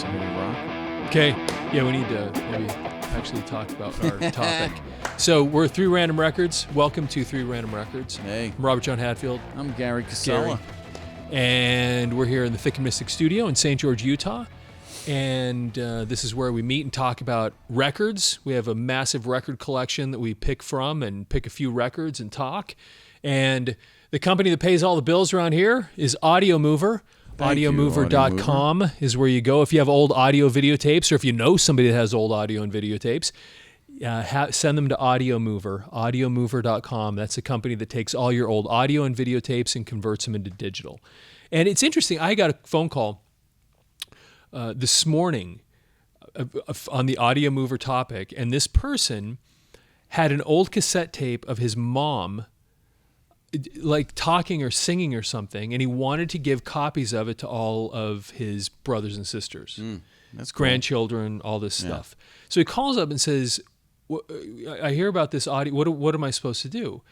So maybe rock. Okay. Yeah, we need to maybe actually talk about our topic. So we're 3 Random Records. Welcome to 3 Random Records. Hey. I'm Robert John Hadfield. I'm Gary Casella. And we're here in the Thick and Mystic studio in St. George, Utah. And this is where we meet and talk about records. We have a massive record collection that we pick from and pick a few records and talk. And the company that pays all the bills around here is Audio Mover. Audiomover.com is where you go if you have old audio videotapes, or if you know somebody that has old audio and videotapes. Send them to Audio Mover, audiomover.com. That's a company that takes all your old audio and videotapes and converts them into digital. And it's interesting. I got a phone call this morning on the Audio Mover topic, and this person had an old cassette tape of his mom like talking or singing or something, and he wanted to give copies of it to all of his brothers and sisters, that's cool. Grandchildren, all this stuff. So he calls up and says, I hear about this audio. What am I supposed to do?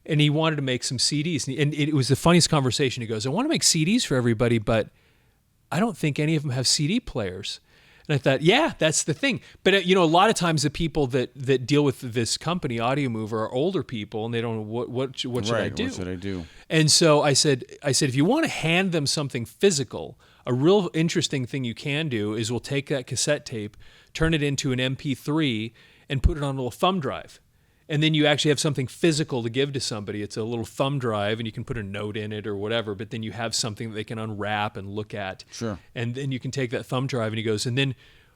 And he wanted to make some CDs. And it was the funniest conversation. He goes, I want to make CDs for everybody, but I don't think any of them have CD players. And I thought, yeah, that's the thing. But a lot of times the people that deal with this company, Audio Mover, are older people, and they don't know what should I do? What should I do? And so I said, if you want to hand them something physical, a real interesting thing you can do is we'll take that cassette tape, turn it into an MP3, and put it on a little thumb drive. And then you actually have something physical to give to somebody. It's a little thumb drive, and you can put a note in it or whatever, but then you have something that they can unwrap and look at. Sure. And then you can take that thumb drive, and he goes, and then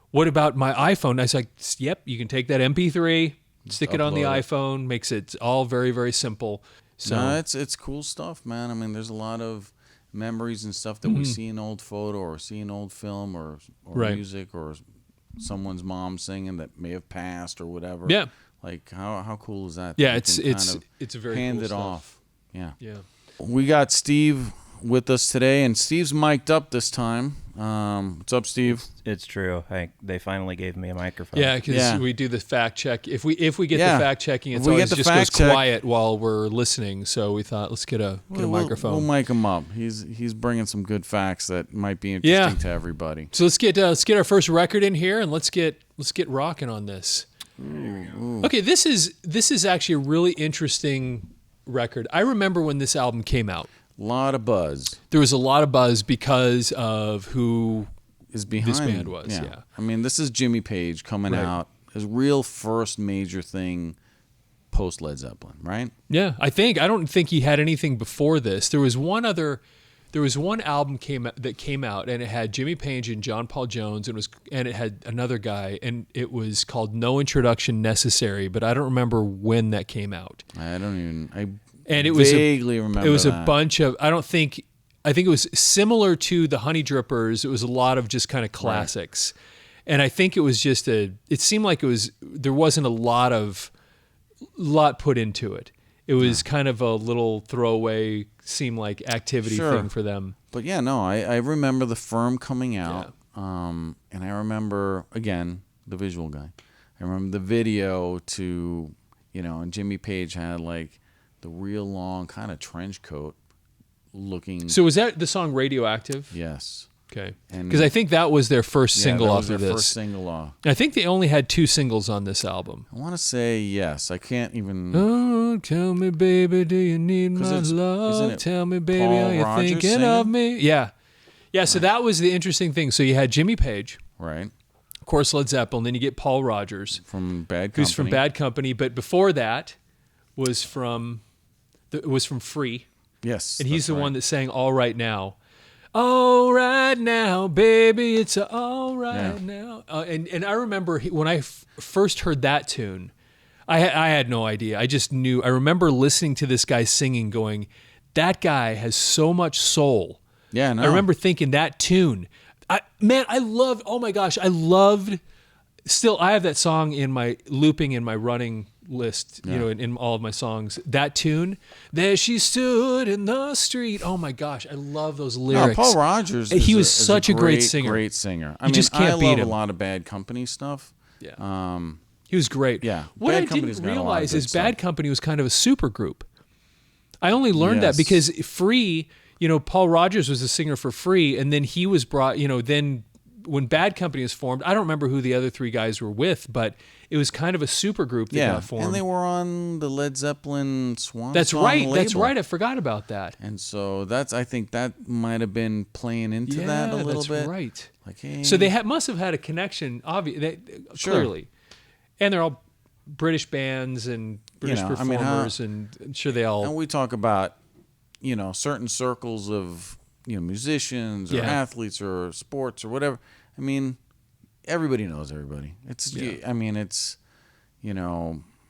what about my iPhone? I was like, yep, you can take that MP3, stick it on the iPhone, makes it all very, very simple. So no, it's cool stuff, man. I mean, there's a lot of memories and stuff that we see in old photo or see in old film or right. music or someone's mom singing that may have passed or whatever. Yeah. Like how cool is that? Yeah, it's a very hand cool it stuff. off. Yeah. Yeah. We got Steve with us today, and Steve's mic'd up this time. What's up, Steve? It's true. They finally gave me a microphone. Yeah, because we do the fact check. If we get the fact checking, it's we always get the just goes fact check, quiet while we're listening. So we thought, let's get a microphone. We'll mic him up. He's bringing some good facts that might be interesting to everybody. So let's get our first record in here, and let's get rocking on this. Ooh. Okay, this is actually a really interesting record. I remember when this album came out. A lot of buzz. There was a lot of buzz because of who is behind this band was. Yeah. I mean, this is Jimmy Page coming out, his real first major thing post Led Zeppelin, right? Yeah, I don't think he had anything before this. There was one album that came out, and it had Jimmy Page and John Paul Jones, and it had another guy, and it was called No Introduction Necessary, but I don't remember when that came out. I Vaguely remember. It was that. a bunch of. I think it was similar to the Honey Drippers. It was a lot of just kind of classics, and I think it was just it seemed like there wasn't a lot put into it. It was kind of a little throwaway, seemed like activity thing for them. But yeah, no, I remember the Firm coming out, and I remember again the visual guy. I remember the video to, and Jimmy Page had like the real long kind of trench coat looking. So was that the song Radioactive? Yes. Okay. Because I think that was their first single off of this. First single off. I think they only had 2 singles on this album. I want to say yes. I can't even. Oh, tell me, baby, do you need my love? Tell me, baby, Paul are you Rogers thinking singing? of me? Yeah. Yeah, so that was the interesting thing. So you had Jimmy Page. Right. Of course, Led Zeppelin. Then you get Paul Rogers. From Bad Company. Who's from Bad Company. But before that was from Free. Yes. And he's the one that sang All Right Now. All right now, baby, it's all right now. And I remember when I first heard that tune, I had no idea. I just knew. I remember listening to this guy singing, going, that guy has so much soul. Yeah, no. I remember thinking that tune. I loved, oh my gosh, still, I have that song looping in my running list, in all of my songs. That tune, there she stood in the street. Oh my gosh, I love those lyrics. No, Paul Rogers, he was such a great singer. Great singer. I love a lot of Bad Company stuff. Yeah. He was great. Yeah. What I didn't realize is Bad Company was kind of a super group. I only learned that because Free, Paul Rogers was the singer for Free, and then he was brought, then when Bad Company was formed, I don't remember who the other three guys were with, but it was kind of a super group that got formed. And they were on the Led Zeppelin Swan That's Song right. label. That's right. I forgot about that. And so I think that might have been playing into that a little bit. That's right. Like, hey. So they must have had a connection, clearly. And they're all British bands and British performers, and I'm sure they all... And we talk about, certain circles of, musicians or athletes or sports or whatever. I mean, everybody knows everybody. It's,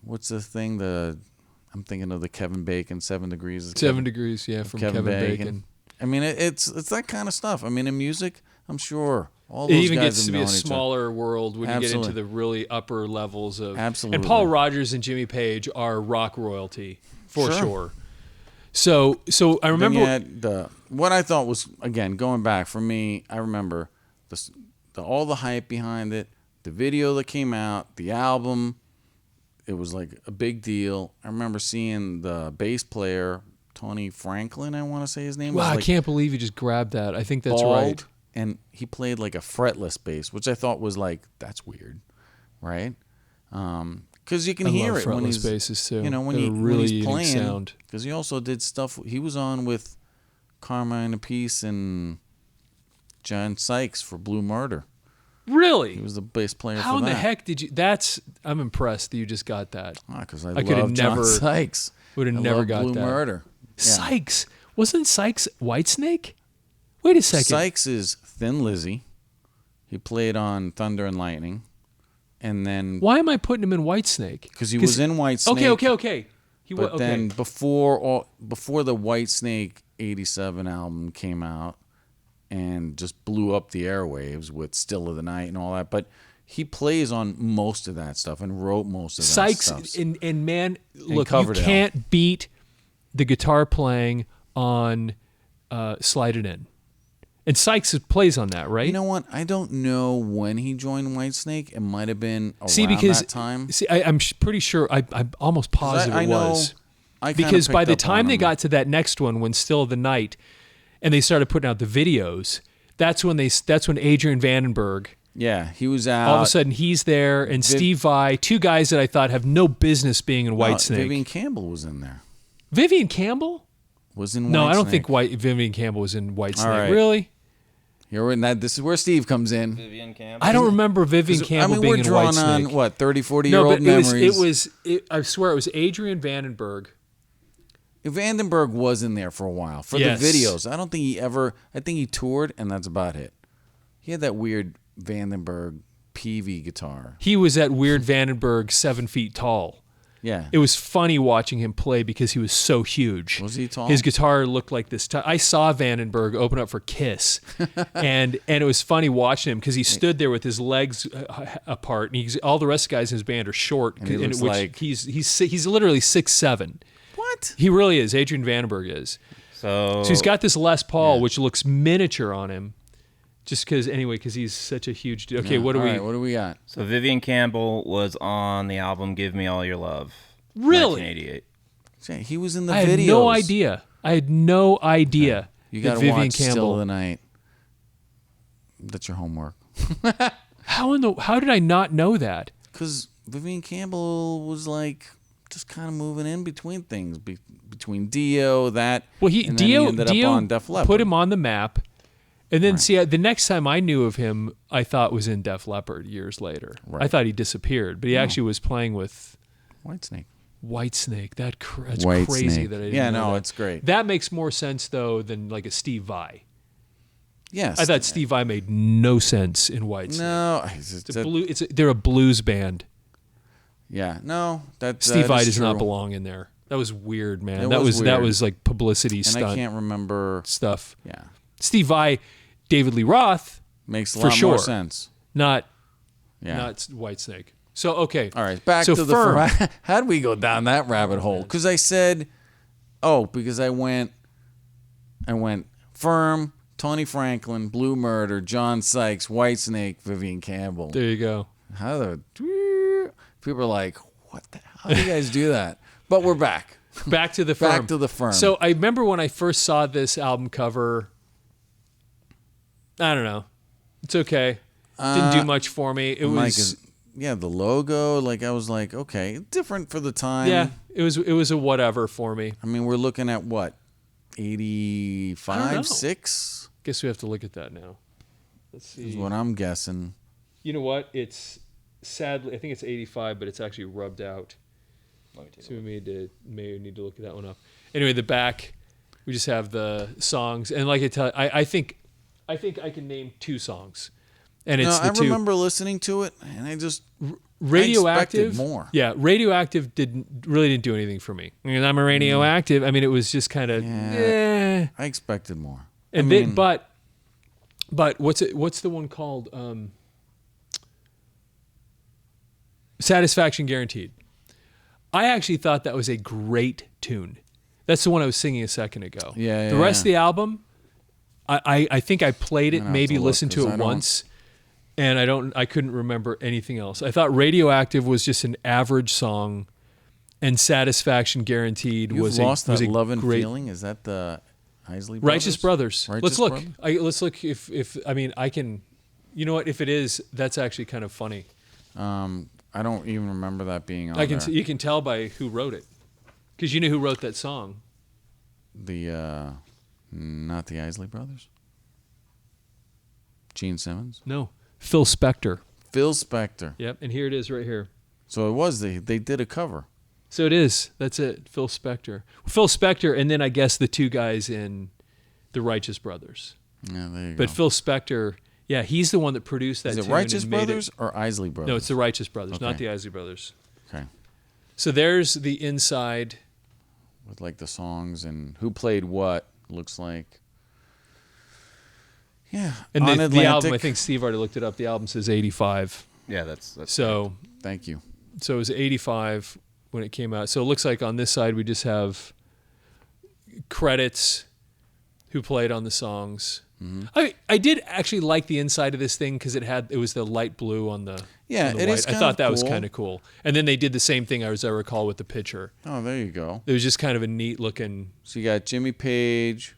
what's the thing? I'm thinking of the Kevin Bacon 7 Degrees. 7 Degrees, from Kevin Bacon. I mean, it's that kind of stuff. I mean, in music, I'm sure all those it even guys gets to be a smaller world when you get into the really upper levels of... Absolutely. And Paul Rodgers and Jimmy Page are rock royalty, for sure. So I remember... Then you had what I thought was, again, going back, for me, I remember all the hype behind it, the video that came out, the album. It was like a big deal. I remember seeing the bass player, Tony Franklin, I want to say his name. Wow, was I can't believe you just grabbed that. I think that's bald, right. And he played like a fretless bass, which I thought was like, that's weird, right? Because you can hear it when he's basses too. when he's playing. Because he also did stuff. He was on with Carmine Appice and John Sykes for Blue Murder. Really? He was the bass player. How for in that. the heck did you? I'm impressed that you just got that. Because I love John Sykes. Would have never got Blue that. Murder. Yeah. Sykes wasn't Sykes Whitesnake? Wait a second. Sykes is Thin Lizzy. He played on Thunder and Lightning, and then why am I putting him in Whitesnake? Because he was in Whitesnake. Okay. Then before the Whitesnake '87 album came out and just blew up the airwaves with Still of the Night and all that, but he plays on most of that stuff and wrote most of that Sykes stuff. and man, look, you can't beat the guitar playing on Slide It In. And Sykes plays on that, right? You know what? I don't know when he joined Whitesnake. It might have been around that time. I'm pretty sure. I'm almost positive it was. Because by the time they got to that next one, when Still of the Night, and they started putting out the videos, that's when Adrian Vandenberg. Yeah, he was out. All of a sudden, he's there, and Steve Vai, two guys that I thought have no business being in Whitesnake. Vivian Campbell was in there. Vivian Campbell was in Whitesnake. No, I don't think Vivian Campbell was in Whitesnake. Right. Really? This is where Steve comes in. Vivian Campbell. I don't remember Vivian Campbell being in Whitesnake. We're drawing on, what, 30, 40-year-old memories? I swear it was Adrian Vandenberg. Vandenberg was in there for a while. For the videos. I don't think I think he toured, and that's about it. He had that weird Vandenberg PV guitar. He was that weird Vandenberg 7 feet tall. Yeah. It was funny watching him play because he was so huge. Was he tall? His guitar looked like this. I saw Vandenberg open up for Kiss, and it was funny watching him because he stood there with his legs apart, and all the rest of the guys in his band are short. And he looks like he's literally 6'7". What? He really is. Adrian Vandenberg is. So he's got this Les Paul, which looks miniature on him. Just because he's such a huge dude. Okay, what do we got? So Vivian Campbell was on the album "Give Me All Your Love." Really? 1988. He was in the videos. I had no idea. You got to Vivian watch Campbell. Still of the Night. That's your homework. How did I not know that? Because Vivian Campbell was like just kind of moving in between things, between Dio, that. Well, Dio ended up on Def Leppard. Put him on the map. And then, the next time I knew of him, I thought was in Def Leppard years later. Right. I thought he disappeared, but he actually was playing with Whitesnake. That's Whitesnake. crazy that I didn't know that. It's great. That makes more sense, though, than like a Steve Vai. Yes. I thought Steve Vai made no sense in Whitesnake. No. They're a blues band. Yeah. No. Steve Vai does true. not belong in there. That was weird, man. It That was that weird. was like publicity stunt. And I can't remember stuff. Yeah. Steve Vai, David Lee Roth makes a for lot sure. more sense. Not Whitesnake. So okay. All right. Back to the firm. How'd we go down that rabbit hole? Because I said, because I went Firm, Tony Franklin, Blue Murder, John Sykes, Whitesnake, Vivian Campbell. There you go. People are like, what the hell? How do you guys do that? But we're back. Back to the firm. Back to the firm. So I remember when I first saw this album cover. I don't know. It's okay. Didn't do much for me. It was the logo. Like I was like, okay, different for the time. Yeah, it was a whatever for me. I mean, we're looking at what, 85, 6. Guess we have to look at that now. Let's see. Is what I'm guessing. You know what? It's sadly, I think it's 85, but it's actually rubbed out. So we may need to look at that one up. Anyway, the back, we just have the songs, and like I think I can name 2 songs, and it's the two. I remember listening to it, and I Radioactive. expected more. Yeah, Radioactive didn't do anything for me. I mean, I'm a Radioactive. I mean, it was just kind of. I expected more. And but what's the one called? Satisfaction Guaranteed. I actually thought that was a great tune. That's the one I was singing a second ago. The rest of the album, I think I played it, maybe listened to it once, and I couldn't remember anything else. I thought Radioactive was just an average song, and Satisfaction Guaranteed was lost that a love and great feeling. Is that the Isley Brothers? Righteous Brothers. Let's look. Let's look if I mean I can. You know what? If it is, that's actually kind of funny. I don't even remember that being on there. You can tell by who wrote it, because you know who wrote that song. Not the Isley Brothers. Gene Simmons. No, Phil Spector. Phil Spector. Yep, and here it is right here. So it was they did a cover. So it is. That's it. Phil Spector. Phil Spector, and then I guess the 2 guys in the Righteous Brothers. Yeah, there you go. But Phil Spector. Yeah, he's the one that produced that. Is it tune Righteous and made Brothers or Isley Brothers? No, it's the Righteous Brothers, Okay. not the Isley Brothers. Okay. So there's the inside. With like the songs and who played what, looks like. Yeah. And on the Atlantic. album, I think Steve already looked it up. The album says 85. Yeah, that's so. Thank you. So it was 85 when it came out. So it looks like on this side we just have credits, who played on the songs. Mm-hmm. I did actually like the inside of this thing because it was the light blue on the on the it white. is. I thought that was kind of cool. And then they did the same thing as I recall with the picture. Oh, there you go. It was just kind of a neat looking. So you got Jimmy Page,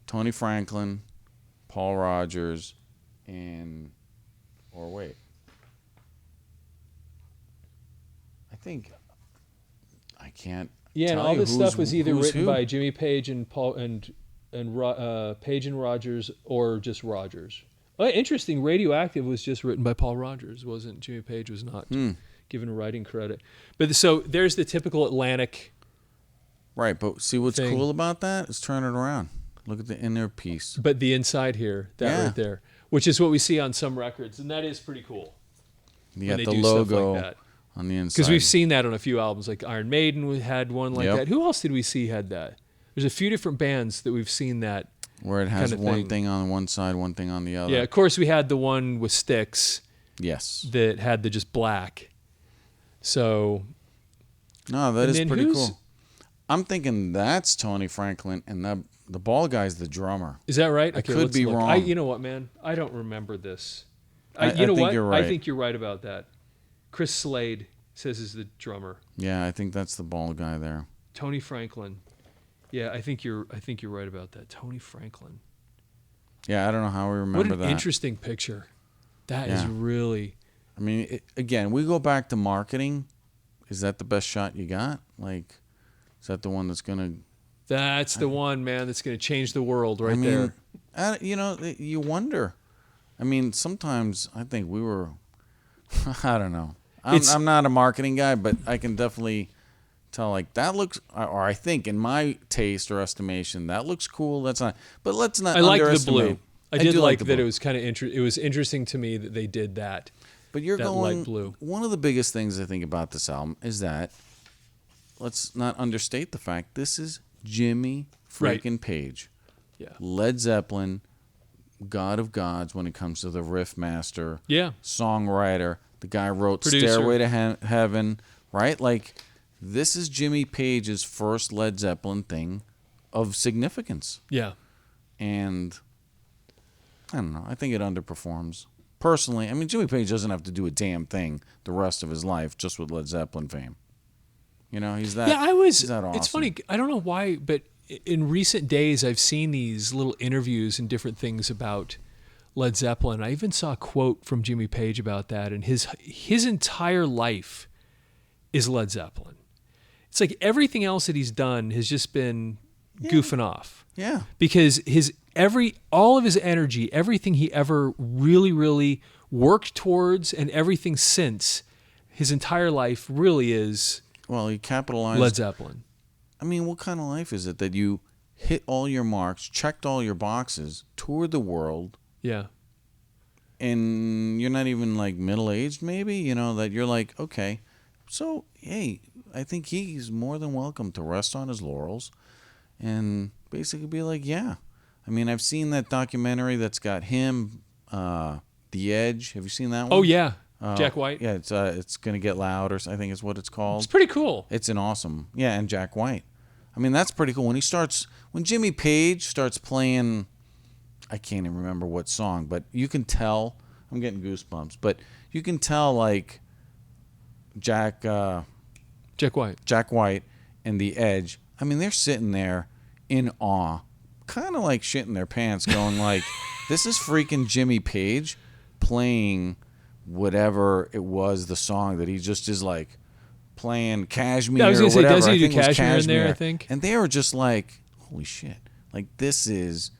Tony Franklin, Paul Rogers, and I can't. Yeah, and tell all you this stuff was either written who. by Jimmy Page and Paul and Page and Rogers, or just Rogers. Oh, interesting. Radioactive was just written by Paul Rogers. Wasn't Jimmy Page was not given writing credit. But so there's the typical Atlantic. Right, but see what's thing. cool about that is turn it around. Look at the inner piece. But the inside here, that right there, which is what we see on some records, and that is pretty cool. You got the logo like that. On the inside. Because we've seen that on a few albums, like Iron Maiden had one like that. Who else did we see had that? There's a few different bands that we've seen that. Where it has one thing on one side, one thing on the other. Yeah, of course we had the one with Styx. Yes. That had the just black. So. No, that is pretty cool. I'm thinking that's Tony Franklin, and the bald guy's the drummer. Is that right? I could be wrong. You know what, man? I don't remember this. I think you're right. I think you're right about that. Chris Slade says is the drummer. Yeah, I think that's the bald guy there. Tony Franklin. Yeah, I think you're right about that. Tony Franklin. Yeah, I don't know how we remember that. What an interesting picture. That is really. I mean, again, we go back to marketing. Is that the best shot you got? Like, is that the one that's gonna? That's the one, man. That's gonna change the world right there. You wonder. I mean, sometimes I think we were. I don't know. I'm not a marketing guy, but I can definitely tell, like, that looks, or I think in my taste or estimation, that looks cool. That's not, but let's not. I like the underestimate. blue. I did like that. Blue. It was kind of it was interesting to me that they did that. But you're going light blue. One of the biggest things I think about this album is that let's not understate the fact this is Jimmy freaking Page. Yeah. Led Zeppelin, God of Gods when it comes to the riff master. Yeah. Songwriter. The guy wrote Producer. Stairway to Heaven, right? Like, this is Jimmy Page's first Led Zeppelin thing of significance. Yeah. And I don't know. I think it underperforms. Personally, I mean, Jimmy Page doesn't have to do a damn thing the rest of his life just with Led Zeppelin fame. You know, he's that. Yeah, he's that awesome. It's funny. I don't know why, but in recent days, I've seen these little interviews and different things about Led Zeppelin. I even saw a quote from Jimmy Page about that, and his entire life is Led Zeppelin. It's like everything else that he's done has just been goofing off. Yeah. Because all of his energy, everything he ever really, really worked towards, and everything since, his entire life really is. Well, he capitalized. Led Zeppelin. I mean, what kind of life is it that you hit all your marks, checked all your boxes, toured the world? Yeah. And you're not even like middle-aged, maybe, you know, that you're like, okay, so, hey, I think he's more than welcome to rest on his laurels and basically be like, yeah. I mean, I've seen that documentary that's got him, The Edge. Have you seen that one? Oh, yeah. Jack White? Yeah, it's Going to Get Loud, or I think is what it's called. It's pretty cool. It's an awesome, yeah, and Jack White. I mean, that's pretty cool. When Jimmy Page starts playing, I can't even remember what song, but you can tell, I'm getting goosebumps, but you can tell, like, Jack White and The Edge, I mean, they're sitting there in awe, kind of like shitting their pants, going like, this is freaking Jimmy Page playing whatever it was, the song that he just is like playing Cashmere I was or gonna whatever. say, doesn't he I do think it was Cashmere in there, I think? And they were just like, holy shit. Like, this is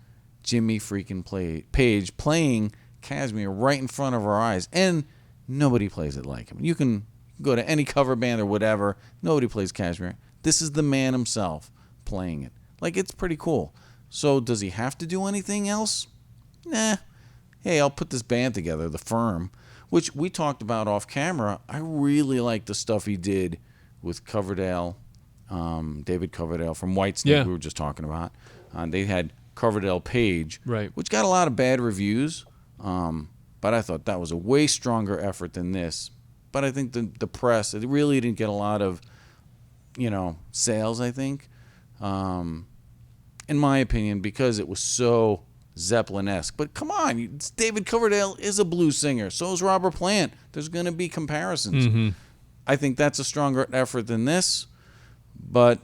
Jimmy freaking Page playing Cashmere right in front of our eyes. And nobody plays it like him. You can go to any cover band or whatever. Nobody plays Cashmere. This is the man himself playing it. Like, it's pretty cool. So does he have to do anything else? Nah. Hey, I'll put this band together, The Firm, which we talked about off camera. I really like the stuff he did with Coverdale, David Coverdale from Whitesnake, we were just talking about. They had Coverdale Page, right, which got a lot of bad reviews, but I thought that was a way stronger effort than this. But I think the press, it really didn't get a lot of, sales, I think, in my opinion, because it was so Zeppelin-esque. But come on, David Coverdale is a blues singer. So is Robert Plant. There's going to be comparisons. Mm-hmm. I think that's a stronger effort than this, but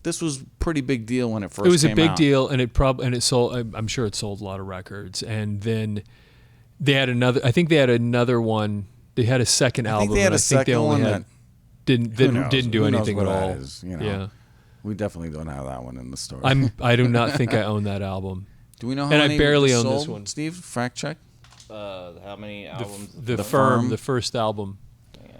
this was a pretty big deal when it first came out. It was a big deal, and it sold. I'm sure it sold a lot of records. And then they had another. I think they had another one. They had a second album. I think they had a second one that didn't do anything at all. Yeah, we definitely don't have that one in the store. I do not think I own that album. Do we know how and many I barely sold, own this one. Steve, fact check. How many albums? The Firm, the first album. Yeah.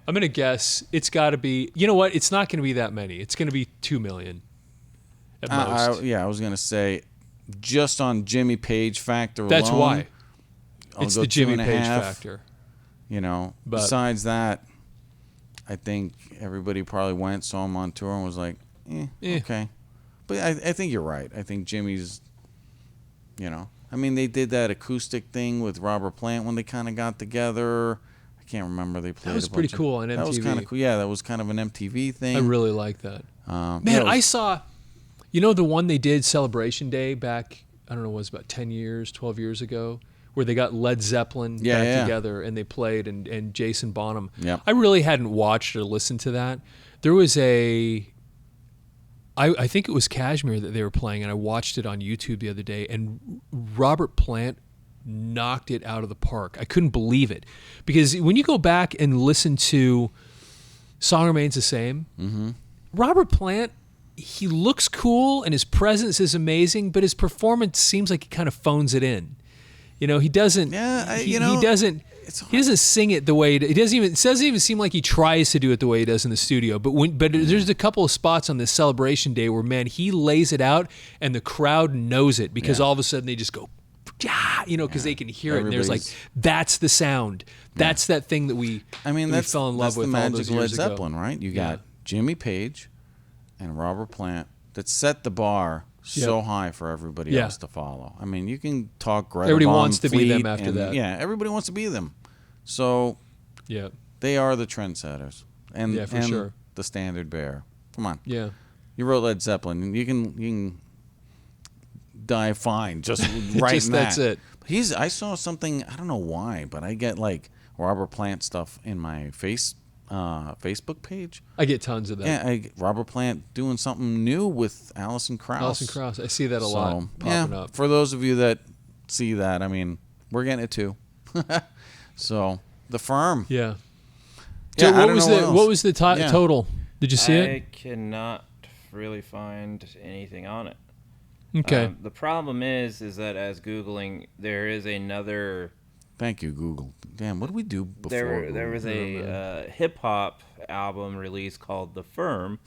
I'm gonna guess it's got to be. You know what? It's not going to be that many. It's going to be 2 million at most. I was going to say, just on Jimmy Page factor alone. That's why. I'll it's go the Jimmy Page 2.5. factor. Besides that, I think everybody probably went, saw him on tour, and was like, okay. But I think you're right. I think Jimmy's, I mean, they did that acoustic thing with Robert Plant when they kind of got together. I can't remember. They played. That was pretty cool on MTV. That was kind of cool. Yeah, that was kind of an MTV thing. I really like that. I saw, the one they did Celebration Day back, I don't know, it was about 10 years, 12 years ago, where they got Led Zeppelin back together and they played, and Jason Bonham. Yeah. I really hadn't watched or listened to that. There was I think it was Cashmere that they were playing, and I watched it on YouTube the other day, and Robert Plant knocked it out of the park. I couldn't believe it. Because when you go back and listen to Song Remains the Same, Robert Plant, he looks cool, and his presence is amazing, but his performance seems like he kind of phones it in. He doesn't. Yeah, he doesn't. He doesn't sing it the way it doesn't even seem like he tries to do it the way he does in the studio. But there's a couple of spots on this Celebration Day where, man, he lays it out and the crowd knows it because all of a sudden they just go, because they can hear it, and there's like, that's the sound. That's that thing that we fell in love with all those years ago. Led Zeppelin, right? You got Jimmy Page and Robert Plant that set the bar so high for everybody else to follow. I mean, you can talk Greta Everybody Von wants to be Fleet them after that. Yeah, everybody wants to be them. So they are the trendsetters. And, for sure. The standard bearer. Come on. Yeah. You wrote Led Zeppelin. You can die fine just right in that. That's it. I saw something, I don't know why, but I get like Robert Plant stuff in my Facebook page. I get tons of that. Yeah, Robert Plant doing something new with Alison Krauss. I see that a lot popping up. For those of you that see that, I mean, we're getting it too. So the Firm. Yeah. Yeah, So what was the total? Did you see it? I cannot really find anything on it. Okay. The problem is that as Googling, there is another. Thank you, Google. Damn, what did we do before? There was a hip hop album released called "The Firm"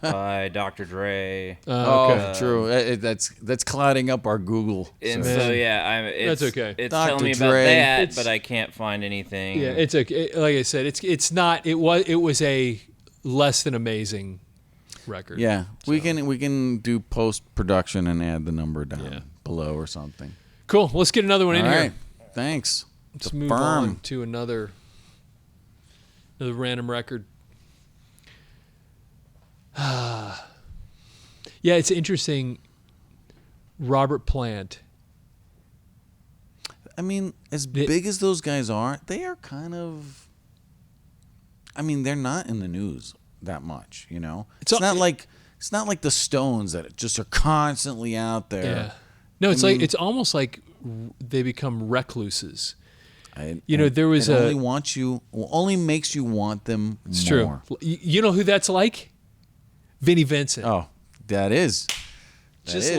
by Dr. Dre. Oh, true. That's clouding up our Google. And so that's okay. It's Dr. telling me Dre. about that, but I can't find anything. Yeah, it's okay. Like I said, it's not. It was a less than amazing record. Yeah, we can do post production and add the number down below or something. Cool. Let's get another one in All here. right. Thanks. Let's move on to another random record. Yeah, it's interesting. Robert Plant. I mean, as big as those guys are, they are kind of. I mean, they're not in the news that much, you know. It's not like the Stones that just are constantly out there. Yeah. No, it's almost like they become recluses. There was only makes you want them it's more. True. You know who that's like? Vinnie Vincent. Oh, that is. Just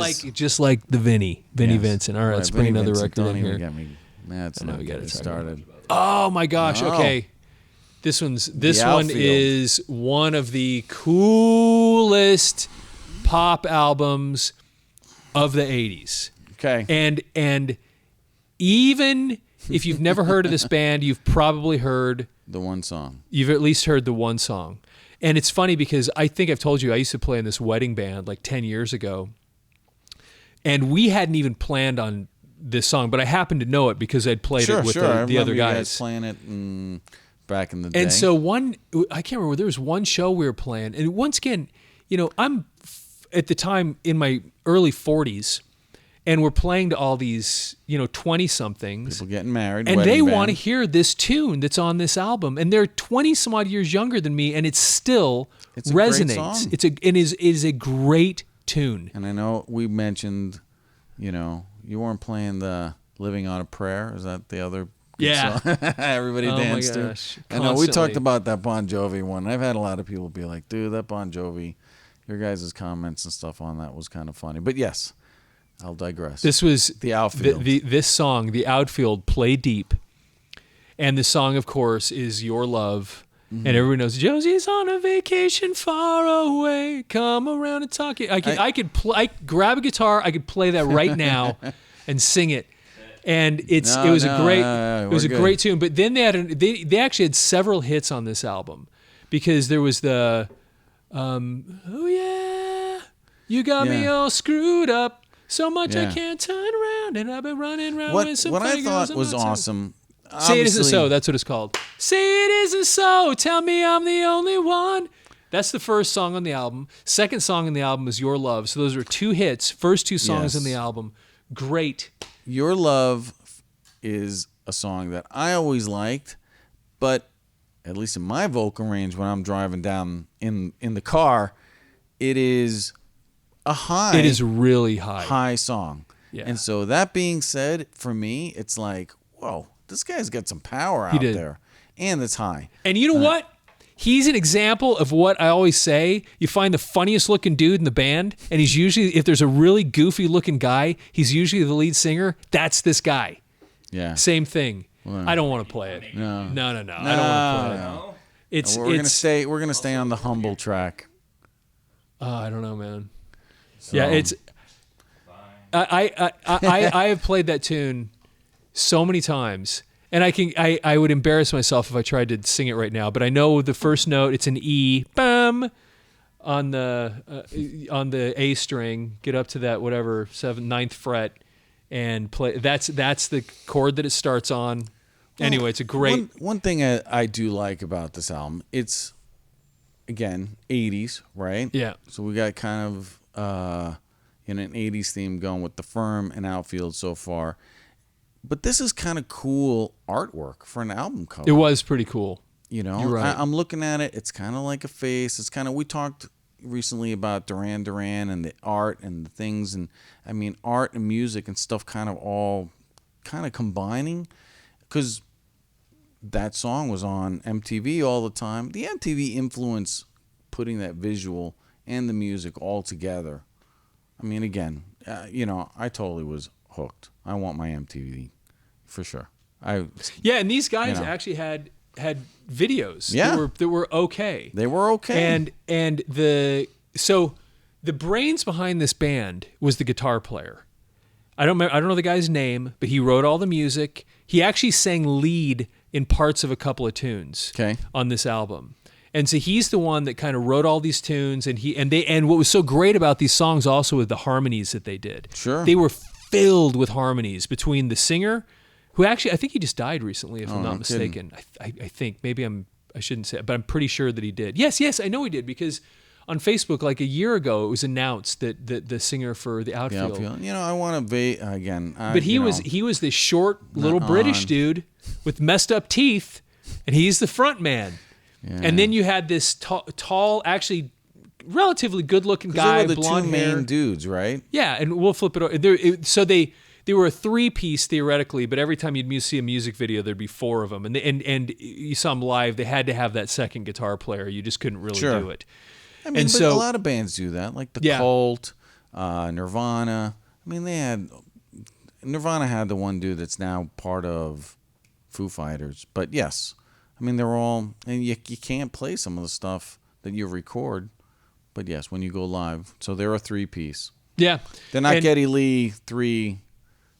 like the Vinnie Vincent. All right, let's bring another record in here. Get me. That's not getting started. Oh my gosh. No. Okay. This one is one of the coolest pop albums of the 80s. Okay. And even if you've never heard of this band, you've probably heard the one song. You've at least heard the one song. And it's funny because I think I've told you I used to play in this wedding band like 10 years ago. And we hadn't even planned on this song, but I happened to know it because I'd played it with the other guys. You guys playing it back in the day. And so I can't remember, there was one show we were playing. And once again, I'm at the time in my early 40s. And we're playing to all these, 20-somethings. People getting married. And they want to hear this tune that's on this album. And they're 20-some-odd years younger than me, and it still resonates. It is a great tune. And I know we mentioned, you weren't playing the Living on a Prayer. Is that the other good song? Everybody danced to. I know we talked about that Bon Jovi one. I've had a lot of people be like, dude, that Bon Jovi, your guys' comments and stuff on that was kind of funny. But yes. I'll digress. This was the Outfield. This song, the Outfield-Play Deep, and the song, of course, is Your Love, and everyone knows Josie's on a vacation far away. Come around and talk. I could grab a guitar. I could play that right now, and sing it. And it was a great tune. But then they actually had several hits on this album, because there was the oh yeah, you got me all screwed up. So much I can't turn around, and I've been running around with some What I thought was awesome. Say It Isn't So, that's what it's called. Say It Isn't So, tell me I'm the only one. That's the first song on the album. Second song on the album is Your Love. So those are two hits, first two songs on the album. Great. Your Love is a song that I always liked, but at least in my vocal range when I'm driving down in the car, it is it is really high song. Yeah. And so that being said, for me, it's like, whoa, this guy's got some power out there. And it's high. And you know what? He's an example of what I always say. You find the funniest looking dude in the band, and he's usually, if there's a really goofy looking guy, he's usually the lead singer. That's this guy. Yeah. Same thing. Well, I don't want to play it. No. I don't want to play it. No. We're gonna stay on the humble track. I don't know, man. So, yeah, it's. I have played that tune so many times, and I would embarrass myself if I tried to sing it right now. But I know the first note. It's an E, bam, on the A string. Get up to that whatever 9th fret, and play. That's the chord that it starts on. Anyway, it's a great. One thing I do like about this album, it's again 80s, right? Yeah. So we got kind of. In an 80s theme going with the Firm and Outfield so far. But this is kind of cool artwork for an album cover. It was pretty cool. You're right. I'm looking at it. It's kind of like a face. It's kind of, we talked recently about Duran Duran and the art and the things. And I mean, art and music and stuff kind of all kind of combining, because that song was on MTV all the time. The MTV influence putting that visual and the music all together. I mean, again, I totally was hooked. I want my MTV for sure. And these guys actually had videos that were okay. They were okay. And the brains behind this band was the guitar player. I don't know the guy's name, but he wrote all the music. He actually sang lead in parts of a couple of tunes on this album. And so he's the one that kind of wrote all these tunes, and what was so great about these songs also was the harmonies that they did. Sure. They were filled with harmonies between the singer, who actually I think he just died recently, if I'm not mistaken. I think maybe I shouldn't say it, but I'm pretty sure that he did. Yes, I know he did, because on Facebook like a year ago it was announced that the singer for the Outfield. I want to again. But he was this short little British dude with messed up teeth, and he's the front man. Yeah. And then you had this tall, actually relatively good-looking guy, they were the blonde two hair. main dudes, right? Yeah, and we'll flip it over. So they were a three-piece theoretically, but every time you'd see a music video, there'd be four of them. And you saw them live, they had to have that second guitar player. You just couldn't really do it. I mean, but a lot of bands do that, like the Cult, Nirvana. I mean, Nirvana had the one dude that's now part of Foo Fighters. But yes, I mean, they're all, and you can't play some of the stuff that you record. But yes, when you go live, so they're a three-piece. Yeah, they're not Geddy Lee 3.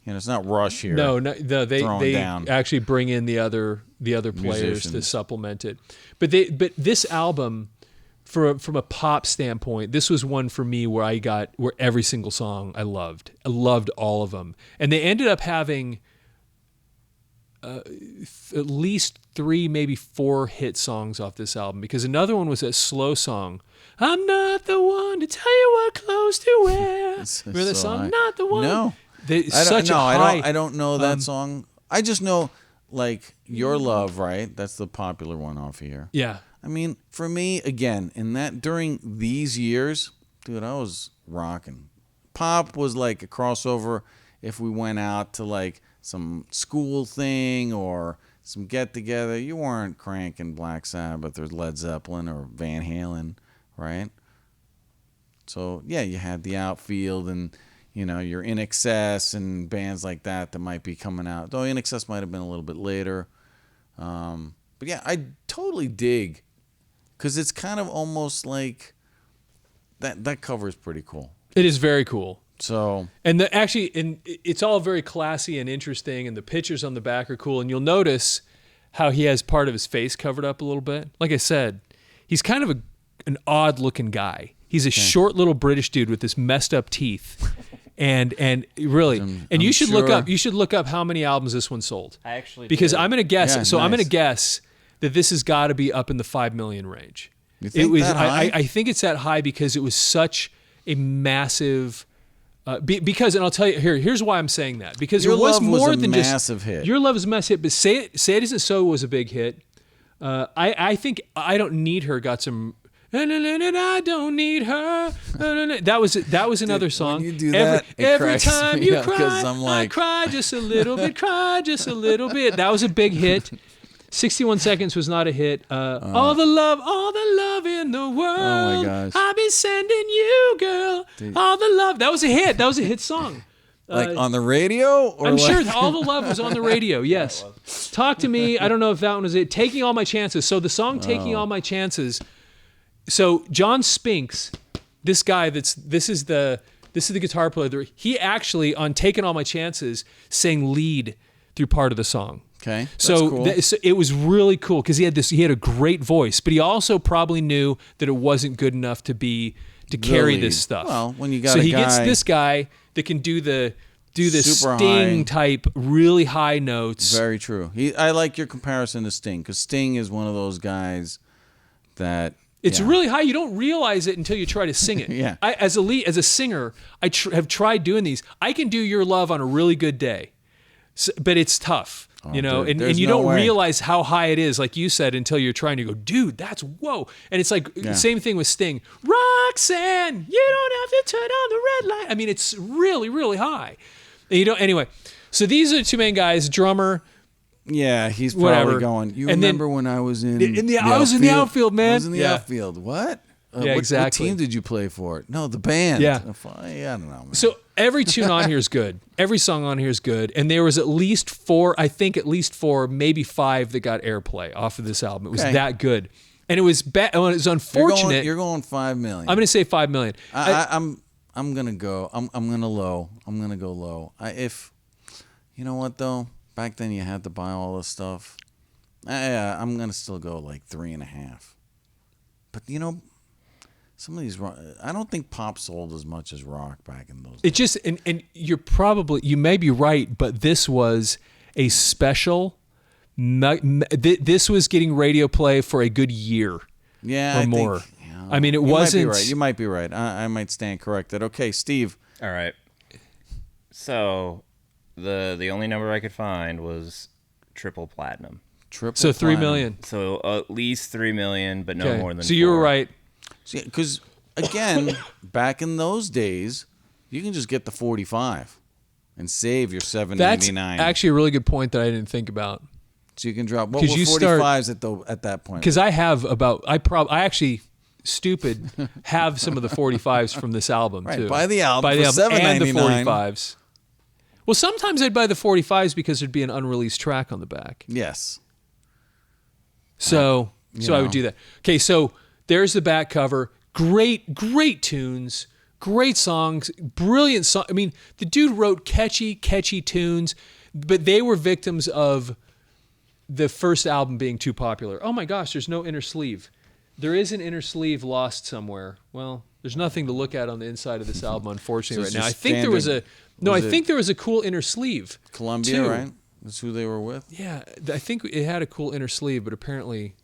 It's not Rush here. No, they actually bring in the other players musicians to supplement it. But this album, from a pop standpoint, this was one for me where every single song I loved. I loved all of them, and they ended up having at least 3, maybe 4 hit songs off this album, because another one was that slow song, I'm not the one to tell you what clothes to wear. Remember that song? Not the one. No. I don't know that song. I just know, like, Your Love, right? That's the popular one off here. Yeah. I mean, for me, again, during these years, dude, I was rocking. Pop was like a crossover if we went out to, like, some school thing or some get-together. You weren't cranking Black Sabbath or Led Zeppelin or Van Halen, right? So, yeah, you had the Outfield and, your In Excess and bands like that might be coming out. Though In Excess might have been a little bit later. But, yeah, I totally dig, because it's kind of almost like that cover is pretty cool. It is very cool. So, and it's all very classy and interesting, and the pictures on the back are cool. And you'll notice how he has part of his face covered up a little bit. Like I said, he's kind of an odd-looking guy. He's a short little British dude with this messed up teeth, and really, you should look up how many albums this one sold. I actually because did. I'm gonna guess. Yeah, so nice. I'm gonna guess that this has got to be up in the 5 million range. You think that high? I think it's that high because it was such a massive. Because, and I'll tell you here's why I'm saying that, because Your there was Love more was a than just massive hit. Your Love is a massive hit, but Say It Isn't So was a big hit. I think I Don't Need Her got some. I don't need her. That was another song. When you do that, every time you cry, I'm like, I cry just a little bit. Cry just a little bit. That was a big hit. 61 Seconds was not a hit. All the love in the world. Oh my gosh. I'll be sending you, girl. Dude. All the love. That was a hit. That was a hit song. Like on the radio? Or I'm sure All the Love was on the radio, yes. Talk to Me, I don't know if that one was it. Taking All My Chances. So the song Taking All My Chances. So John Spinks, this guy this is the guitar player. He actually, on Taking All My Chances, sang lead through part of the song. Okay. That's so, cool. So it was really cool because he had a great voice, but he also probably knew that it wasn't good enough to carry this stuff. Well, when you got so he gets this guy that can do the Sting type really high notes. Very true. I like your comparison to Sting, because Sting is one of those guys that it's really high. You don't realize it until you try to sing it. Yeah. As a singer, I have tried doing these. I can do Your Love on a really good day, but it's tough. Dude, and you don't realize how high it is, like you said, until you're trying to go, dude, that's whoa. And it's like the same thing with Sting. Roxanne, you don't have to turn on the red light. I mean, it's really, really high. And anyway, So these are the two main guys, drummer. Yeah, he's Whatever. probably going. You And then- remember when I was in I was in the outfield, man. I was in the Yeah. outfield. What? Yeah, exactly. What team did you play for? No, the band. Yeah. I don't know, man. So every tune on here is good. Every song on here is good. And there was at least four, maybe five that got airplay off of this album. It was that good. And it was bad. It was unfortunate. You're going 5 million. I'm going to say 5 million. I'm gonna go. I'm gonna low. I'm gonna go low. If you know what though, back then you had to buy all this stuff. I'm gonna still go like 3.5. But you know, some of these, I don't think pop sold as much as rock back in those days. It just and you may be right, but this was a special. This was getting radio play for a good year. Yeah, or more. I mean, it wasn't. You might be right. I might stand corrected. Okay, Steve. All right. So, the only number I could find was triple platinum. So 3 million. So at least 3 million, but no more than. So you were 4. right. Because again, back in those days, you can just get the 45 and save your $7.99. That's actually a really good point that I didn't think about. So you can drop. What were 45s at that point? Because I have I actually stupid have some of the 45s from this album too. Buy the album for $7.99 and the 45s. Well, sometimes I'd buy the 45s because there'd be an unreleased track on the back. Yes. So I would do that. Okay, so there's the back cover. Great tunes, great songs, brilliant song. I mean, the dude wrote catchy tunes, but they were victims of the first album being too popular. Oh my gosh, there's no inner sleeve. There is an inner sleeve lost somewhere. Well, there's nothing to look at on the inside of this album, unfortunately, right now. I think there was a cool inner sleeve. Columbia, too. right? That's who they were with. Yeah, I think it had a cool inner sleeve, but apparently,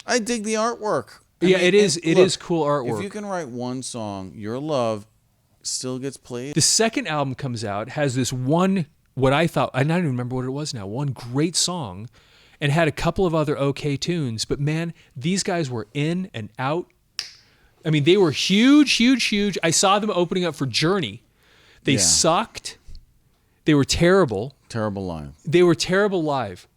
I dig the artwork. it is cool artwork. If you can write one song, Your Love still gets played. The second album comes out, has this one, what I thought, I don't even remember what it was now, one great song, and had a couple of other okay tunes. But man, these guys were in and out. I mean, they were huge. I saw them opening up for Journey. They sucked. They were terrible. Terrible live. They were terrible live.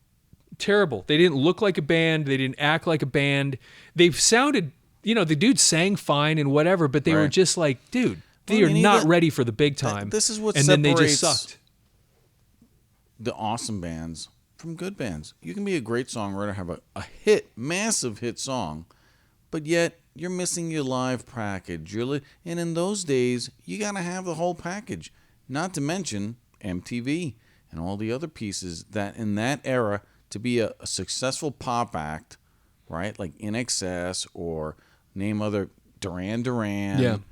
Terrible. They didn't look like a band. They didn't act like a band. They sounded, the dude sang fine and whatever, but they were just like, dude, they are not ready for the big time. This is what and separates then they just sucked. The awesome bands from good bands. You can be a great songwriter, have a hit, massive hit song, but yet you're missing your live package. And in those days, you got to have the whole package. Not to mention MTV and all the other pieces that in that era, to be a successful pop act, right? Like In Excess or name other Duran Duran,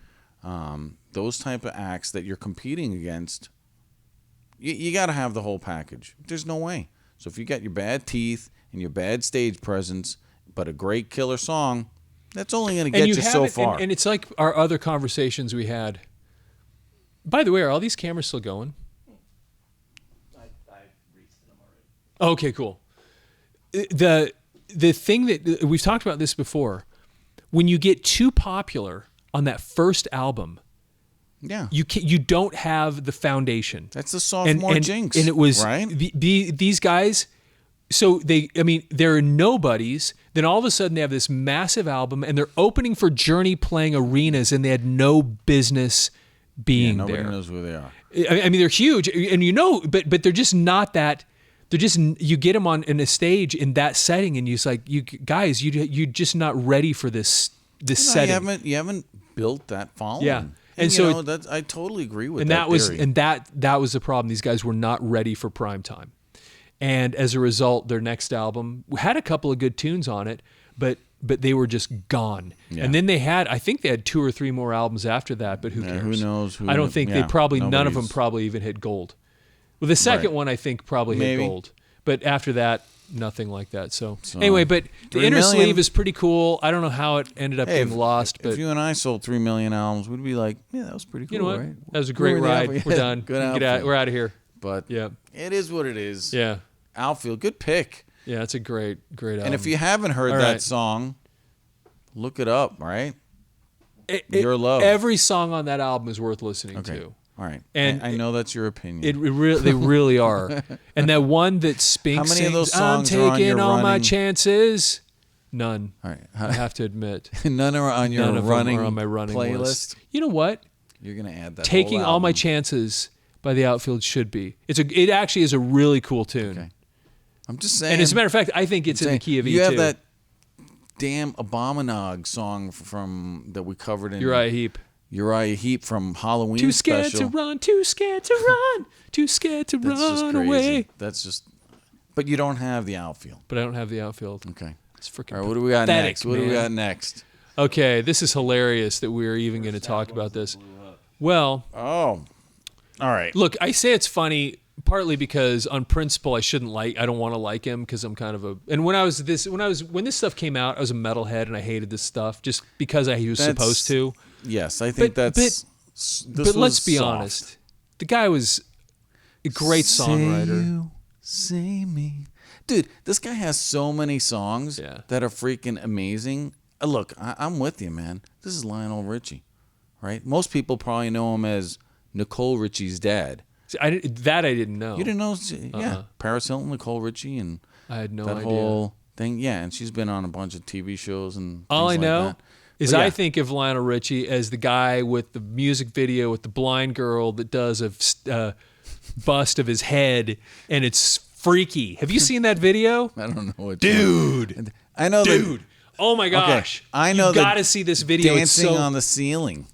those type of acts that you're competing against, you got to have the whole package. There's no way. So if you got your bad teeth and your bad stage presence, but a great killer song, that's only going to get you so far. And it's like our other conversations we had. By the way, are all these cameras still going? I reset them already. Okay, cool. The thing that we've talked about this before, when you get too popular on that first album, you don't have the foundation. That's the sophomore jinx. And it was right? These guys. So they're nobodies. Then all of a sudden they have this massive album, and they're opening for Journey, playing arenas, and they had no business being there. Nobody knows who they are. I mean, they're huge, and but they're just not that. They're just, you get them in a stage in that setting, and you're like, you guys, you're just not ready for this setting. You haven't built that following. Yeah, and so I totally agree with that. That was the problem. These guys were not ready for prime time, and as a result, their next album had a couple of good tunes on it, but they were just gone. Yeah. And then I think they had 2 or 3 more albums after that, but who cares? Who knows? I don't think none of them probably even hit gold. Well, the second one I think probably hit gold, but after that, nothing like that. So anyway, but the inner sleeve is pretty cool. I don't know how it ended up getting lost, but if you and I sold 3 million albums, we'd be like, yeah, that was pretty cool. You know what? Right? That was a great ride. We're done. We're out of here. But it is what it is. Yeah, Outfield, good pick. Yeah, it's a great album. And if you haven't heard that song, look it up. Right, Your Love. Every song on that album is worth listening to. All right. And I know that's your opinion. They really are. And that one that Spink How many sings, of those I'm songs are on taking your all my running- chances. None. All right. I have to admit. None are on your None of running, them are on my running playlist. list. You know what? You're gonna add that. Taking whole all my album. chances by the Outfield should be. It actually is a really cool tune. Okay. I'm just saying. And as a matter of fact, I think it's in the key of E2. You have that damn Abominog song from that we covered in Uriah Heep from Halloween Too scared special. to run, too scared to run, too scared to That's just run crazy. away. That's just. But you don't have the Outfield. But I don't have the Outfield. Okay. It's freaking All right. What do we got pathetic, next? What do we man. got next? Okay, this is hilarious that we're even going to talk about this. Well, Oh. All right. look, I say it's funny partly because on principle I don't want to like him because I'm kind of a. And when this stuff came out, I was a metalhead and I hated this stuff just because he was supposed to. Yes, I think But let's be honest, the guy was a great songwriter. Say me. Dude, this guy has so many songs that are freaking amazing. Look, I'm with you, man. This is Lionel Richie, right? Most people probably know him as Nicole Richie's dad. See, I didn't know. You didn't know? Yeah. Paris Hilton, Nicole Richie, and I had no that idea. whole thing. Yeah, and she's been on a bunch of TV shows and All I things know like that. is But yeah. I think of Lionel Richie as the guy with the music video with the blind girl that does a bust of his head, and it's freaky. Have you seen that video? I don't know what Dude. I know Dude. Oh my gosh. I know you got to see this video. Dancing it's so... on the Ceiling.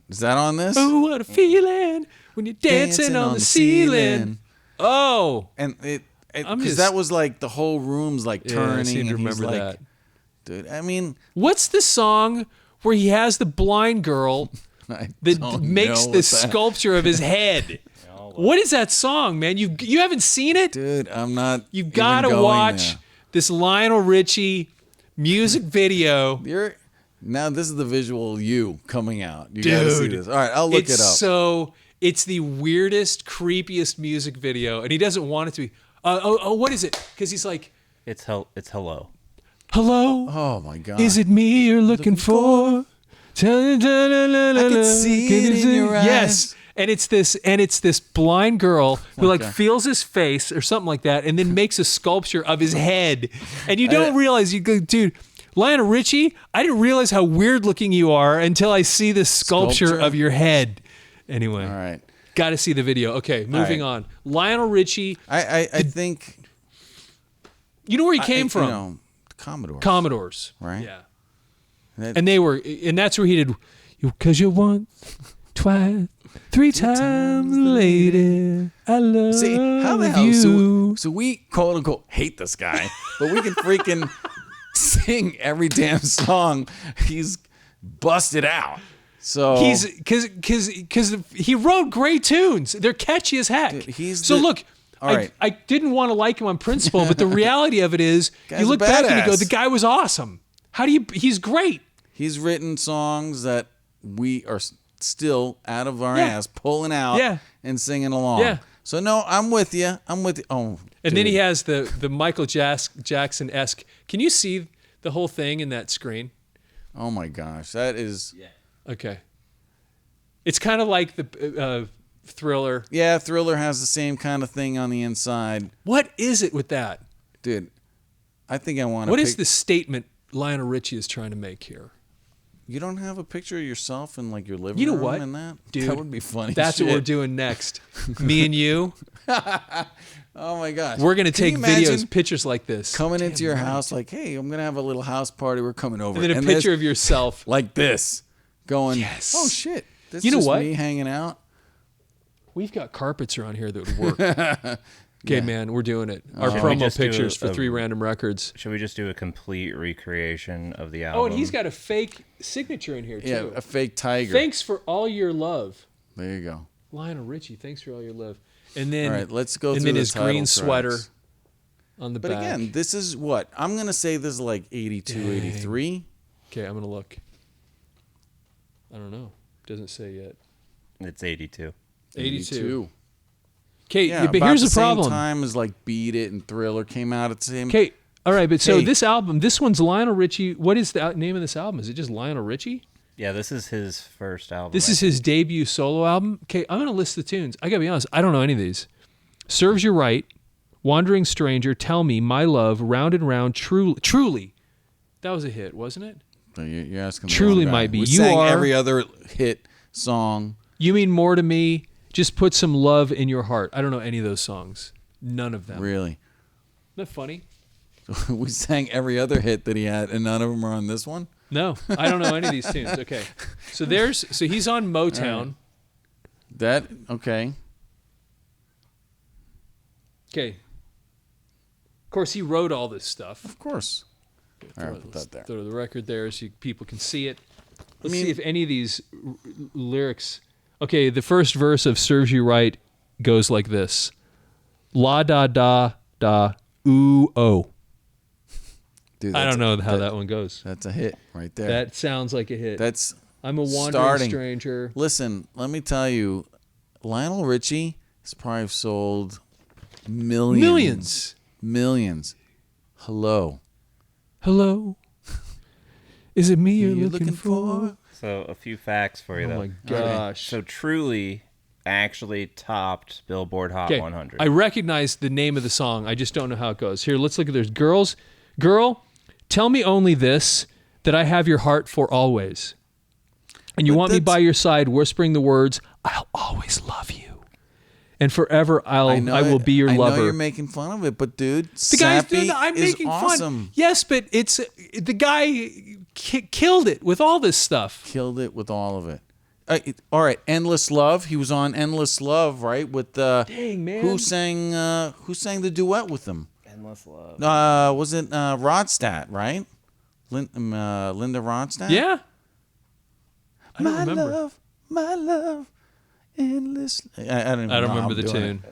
Is that on this? Oh, what a feeling when you're dancing on the ceiling. Oh. And I'm because just- that was like the whole room's like turning. I seem to and he's remember like, that. Dude, I mean, What's the song where he has the blind girl I that don't makes know the what that- sculpture of his head? What is that song, man? You haven't seen it? Dude, I'm not. You even gotta going watch there. this Lionel Richie music video. Now this is the visual you coming out. You gotta see this. All right, I'll look it up. It's the weirdest, creepiest music video, and he doesn't want it to be. What is it? Because he's like, It's hello. hello, Oh my god. is it me you're looking for? I can see it in your eyes. Yes. And it's this blind girl who like feels his face or something like that, and then makes a sculpture of his head. And you don't realize, you go, dude, Lionel Richie, I didn't realize how weird looking you are until I see this sculpture of your head. Anyway, All right. got to see the video. Okay, moving on. Lionel Richie, I think you know where he came from? You know, Commodores, right? Yeah, That- and that's where he did. Because you once, twice, three times, lady, I love See, how the hell? you. So we quote unquote hate this guy, but we can freaking sing every damn song he's busted out. So He's because he wrote great tunes. They're catchy as heck. Dude, he's so the- look, all right. I didn't want to like him on principle, but the reality of it is, Guy's you a look back and you go, badass. the guy was awesome. He's great. he's written songs that we are still out of our Yeah. ass pulling out Yeah. and singing along. Yeah. So no, I'm with you. Oh, And then dude. he has the Michael Jackson-esque. Can you see the whole thing in that screen? Oh my gosh, that is. Okay. It's kind of like the Thriller. Yeah, Thriller has the same kind of thing on the inside, What is it with that? dude. I think I want to. What is the statement Lionel Richie is trying to make here? You don't have a picture of yourself in like your living You know room what? and that? Dude, That would be funny. That's shit. what we're doing next. Me and you, Oh my gosh. we're going to Can take you imagine videos, pictures like this. coming into your house like, hey, I'm gonna have a little house party. We're coming over. And then a there's- picture of yourself. like this, going. Yes. Oh shit. This You know is what? me hanging out. We've got carpets around here that would work. Okay, man, we're doing it. Our Should we promo just do pictures for a- 3 Random Records. Should we just do a complete recreation of the album? Oh, and he's got a fake signature in here, too. Yeah, a fake tiger. Thanks for all your love. There you go. Lionel Richie, thanks for all your love. And then, All right, let's go and through then the his title green sweater tracks. on the But back. again, this is what I'm gonna say. This is like 82, 83. Okay, I'm going to look. I don't know. Doesn't say yet. It's 82. 82. Okay, Yeah, but about here's the the problem. same time as like Beat It and Thriller came out at the same. Okay, all right, but so Hey. this album, this one's Lionel Richie. What is the name of this album? Is it just Lionel Richie? Yeah, this is his first album. This is his debut solo album. Okay, I'm going to list the tunes. I got to be honest, I don't know any of these. Serves You Right, Wandering Stranger, Tell Me, My Love, Round and Round, Truly. That was a hit, wasn't it? So you're asking. Truly might be. We You sang Are. every other hit song. You Mean More to Me. Just Put Some Love in Your Heart. I don't know any of those songs. None of them. Really? Isn't that funny? We sang every other hit that he had, and none of them are on this one? No, I don't know any of these tunes. Okay. So he's on Motown. Okay. Okay. Of course, he wrote all this stuff. Of course. All right, put that there. Throw the record there so people can see it. Let's see if any of these lyrics. Okay, the first verse of Serves You Right goes like this: La da da da ooh oh. Dude, I don't know how that one goes. That's a hit right there. That sounds like a hit. That's I'm a wandering stranger. Listen, let me tell you, Lionel Richie has probably sold millions. Hello. Is it me You're you're looking for? So a few facts for you, Oh though. my gosh. So Truly actually topped Billboard Hot 100. I recognize the name of the song. I just don't know how it goes. Here, let's look at this. Girl, tell me only this, that I have your heart for always. And you want me by your side, whispering the words, I'll always love you. And forever I will be your lover. I know you're making fun of it, but dude, The guy's doing Sappy that. I'm is making awesome. fun. Yes, but it's the guy killed it with all this stuff. Killed it with all of it. All right, Endless Love. He was on Endless Love, right? With Dang, man. Who sang the duet with him? Endless Love. Was it Rodstadt, right? Linda Rodstadt? Yeah. I don't remember. My love, endless. I don't remember the tune.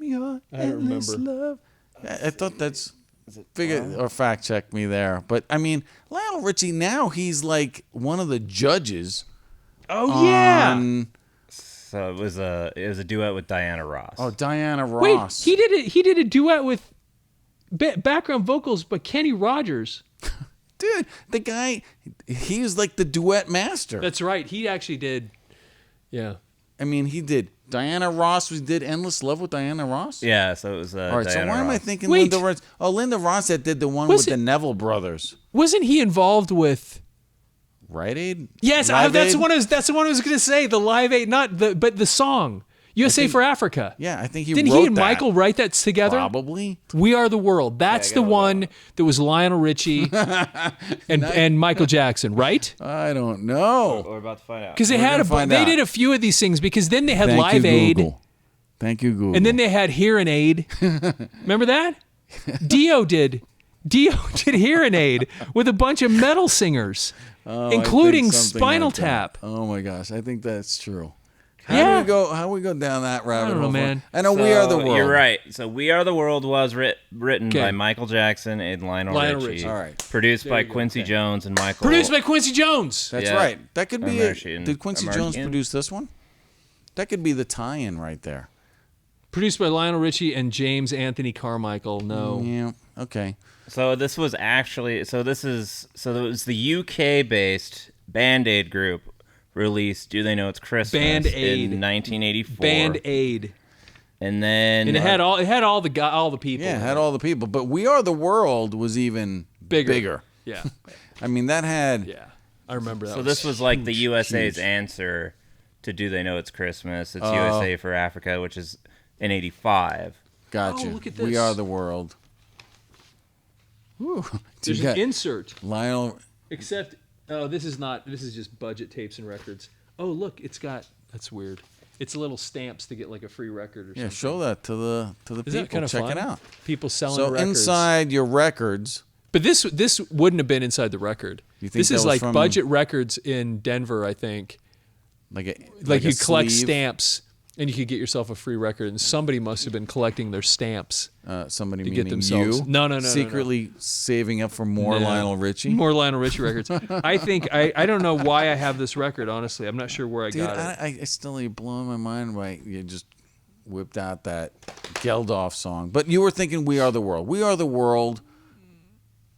I don't remember. Love. I thought that's or fact check me there, but I mean Lionel Richie now he's like one of the judges. Oh yeah. So it was a duet with Diana Ross. Oh, Diana Ross. Wait, he did a duet with background vocals by Kenny Rogers. Dude, the guy, he was like the duet master. That's right. He actually did. Yeah. I mean, he did. Diana Ross did Endless Love with Diana Ross? Yeah, so it was All right, Diana so why am I Ross. thinking Wait. Linda Ross? Oh, Linda Ross that did the one with the Neville brothers. Wasn't he involved with? Rite Aid? Yes, Live that's Aid? the one. That's the one I was going to say. The Live Aid, but the song USA for Africa. Yeah, I think he Didn't wrote he and that. Michael write that together? Probably. We Are the World. That's the one that was Lionel Richie and Michael Jackson, right? I don't know. We're about to find out. Because they did a few of these things. Because then they had Live Aid, Thank you, Google. and then they had Hearing Aid. Remember that? Dio did Hearing Aid with a bunch of metal singers, including I think something Spinal like that. Tap. Oh my gosh, I think that's true. Yeah. How we go down that rabbit I don't know, hole? man. I know We Are the World. You're right. So We Are the World was written Okay. by Michael Jackson and Lionel Richie. All right. Produced by Quincy Jones and Michael. Produced by Quincy Jones. That's Yeah. right. That could be it. American- Did Quincy Jones produce this one? That could be the tie-in right there. Produced by Lionel Richie and James Anthony Carmichael. No. Yeah. Okay. So this was actually it was the UK based Band Aid group released Do They Know It's Christmas Band Aid. in 1984. Band Aid. And then And it had all the people. Yeah, it had all the people, but We Are the World was even bigger. Yeah. I mean, that had Yeah. I remember that. So this was like the USA's huge. answer to Do They Know It's Christmas. It's USA for Africa, which is in 85. Gotcha. Oh, look at We this. Are the World. Woo. There's You an got insert. Lionel. Except, this is just budget tapes and records. Oh, look, that's weird. It's little stamps to get like a free record or something. Yeah, show that to the Isn't people. that kind of Check fun? it out. People selling So records. inside your records, But this wouldn't have been inside the record. You think This that is was like from- budget records in Denver, I think. like Like a you collect sleeve. stamps and you could get yourself a free record. And somebody must have been collecting their stamps. Somebody to meaning get themselves- you. No. Secretly saving up for more No. Lionel Richie. More Lionel Richie records. I think I don't know why I have this record. Honestly, I'm not sure where I Dude, got it. I still you're blowing my mind by you just whipped out that Geldof song. But you were thinking We Are the World. We Are the World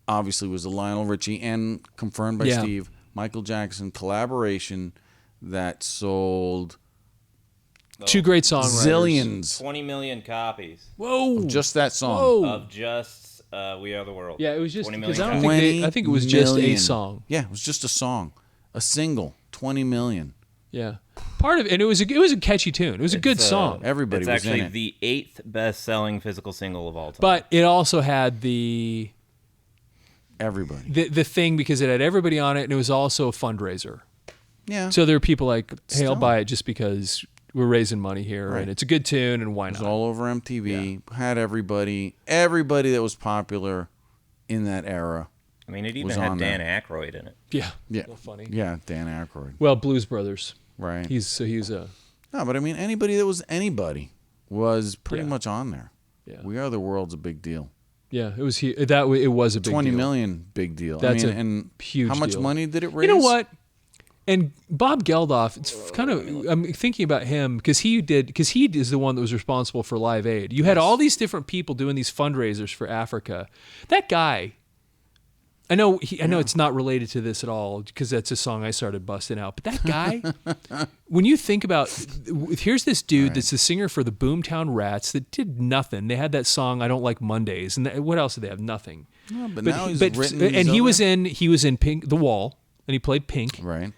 obviously was a Lionel Richie and confirmed by Yeah. Steve Michael Jackson collaboration that sold 2 great songwriters. zillions 20 million copies Whoa. of just that song. Whoa. of just "We Are the World." Yeah, it was just 20 because million I don't copies. think I think it was just a million. song. Yeah, it was just a song, a single. 20 million. Yeah, part of it, and it was a catchy tune. It was a good song, Everybody It's was in actually it. the 8th best-selling physical single of all time. but it also had the Everybody. thing because it had everybody on it, and it was also a fundraiser. Yeah. So there were people like, "Hey, still. I'll buy it just because we're raising money here, Right. and it's a good tune, and why It was not?" all over MTV. Had everybody that was popular in that era. I mean, it even was had on Dan there. Aykroyd in it. Yeah, Yeah. Real funny. Yeah, Dan Aykroyd. Well, Blues Brothers. Right. He's a No, but I mean, anybody that was anybody was pretty Yeah. much on there. Yeah. We Are the World's a big deal. yeah. It was it was a big 20 deal. million, big deal. That's I mean, a and huge how much deal. money did it raise? You know what? And Bob Geldof, it's kind of I'm thinking about him because he is the one that was responsible for Live Aid. You had all these different people doing these fundraisers for Africa. That guy, I know it's not related to this at all because that's a song I started busting out. But that guy, when you think about, here's this dude that's the singer for the Boomtown Rats that did nothing. They had that song "I Don't Like Mondays," and what else did they have? Nothing. No, but now he's written these and he other- was in Pink, The Wall, and he played Pink. Right.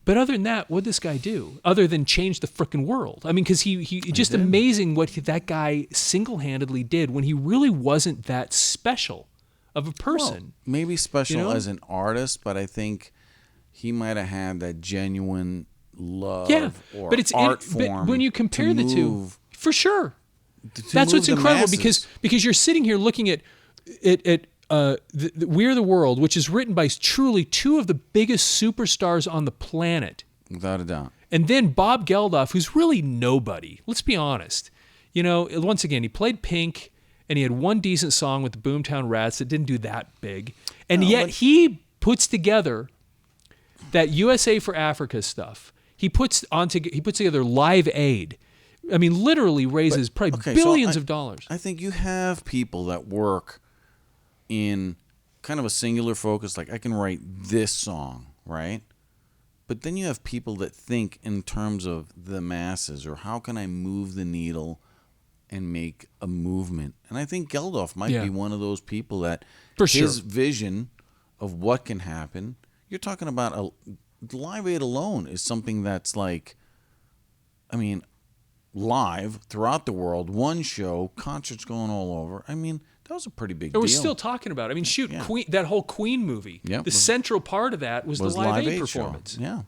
But other than that, what'd this guy do? Other than change the frickin' world? I mean, because he just amazing what that guy single-handedly did when he really wasn't that special of a person. Well, maybe special You know? as an artist, but I think he might have had that genuine love or but it's art but form. when you compare to the two, move- for sure, to that's move what's the incredible masses. because you're sitting here looking at We Are the World, which is written by truly 2 of the biggest superstars on the planet. Without a doubt. And then Bob Geldof, who's really nobody. Let's be honest. You know, once again, he played Pink, and he had one decent song with the Boomtown Rats that didn't do that big. And yet he puts together that USA for Africa stuff. He puts together Live Aid. I mean, literally raises probably Okay, so billions of dollars. I think you have people that work in kind of a singular focus, like I can write this song, right? But then you have people that think in terms of the masses, or how can I move the needle and make a movement? And I think Geldof might be one of those people that For sure. his vision of what can happen. You're talking about Live Aid alone is something that's like, I mean, live throughout the world, one show, concerts going all over. I mean, that was a pretty big And we're deal. still talking about it. I mean, shoot, Queen, that whole Queen movie. Yep. The central part of that was the Live Aid performance. Show. Yeah.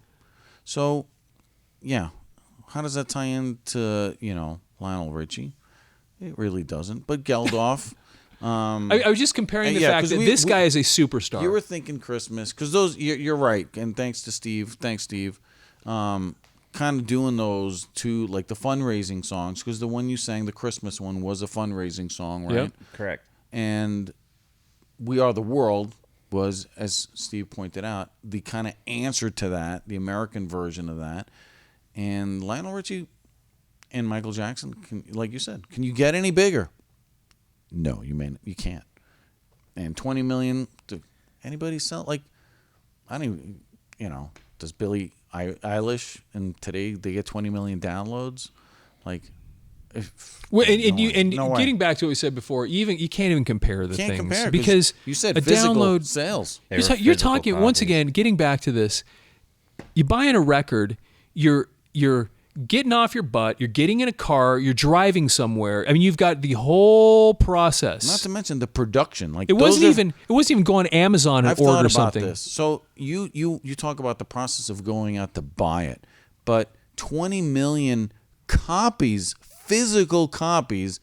So, yeah. How does that tie into, Lionel Richie? It really doesn't. But Geldof. I was just comparing the yeah, fact 'cause that we- this we- guy is a superstar. You were thinking Christmas, because you're right. And thanks, Steve. Kind of doing those two, like the fundraising songs, because the one you sang, the Christmas one, was a fundraising song, right? Yep. Correct. And We Are the World was, as Steve pointed out, the kind of answer to that, the American version of that. And Lionel Richie and Michael Jackson, like you said, can you get any bigger? No, you can't. And 20 million, anybody sell? Like, I don't even, does Billie Eilish and today they get 20 million downloads? Like, Well, no way. getting back to what we said before, you can't even compare the Can't things compare because you said a physical download sales. They were You're physical talking once copies. again. Getting back to this, you buying a record, you're getting off your butt, you're getting in a car, you're driving somewhere. I mean, you've got the whole process. Not to mention the production. Like it wasn't even go on Amazon and I've order thought about something. this. So you talk about the process of going out to buy it, but 20 million copies, physical copies,